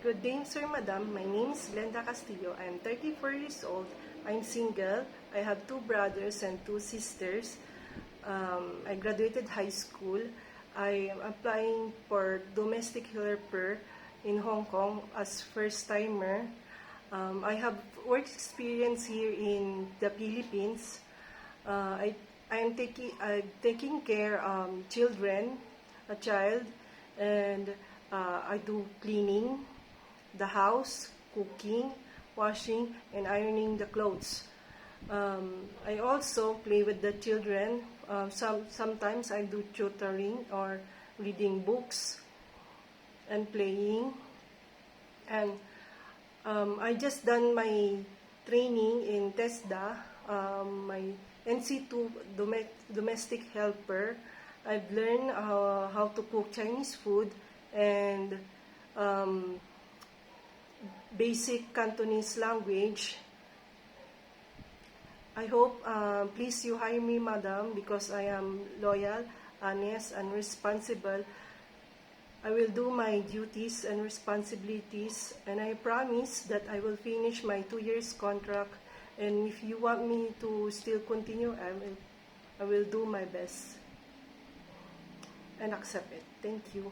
Good day, sir, madam. My name is Glenda Castillo. I am 34 years old. I'm single. I have 2 brothers and 2 sisters. I graduated high school. I am applying for domestic helper in Hong Kong as first-timer. I have work experience here in the Philippines. I am taking care children, a child, and I do cleaning the house, cooking, washing, and ironing the clothes. I also play with the children. Sometimes I do tutoring or reading books and playing. And I just done my training in TESDA, my NC2 domestic helper. I've learned how to cook Chinese food and basic Cantonese language. I hope, please you hire me, madam, because I am loyal, honest, and responsible. I will do my duties and responsibilities, and I promise that I will finish my 2 years contract. And if you want me to still continue, I will do my best and accept it. Thank you.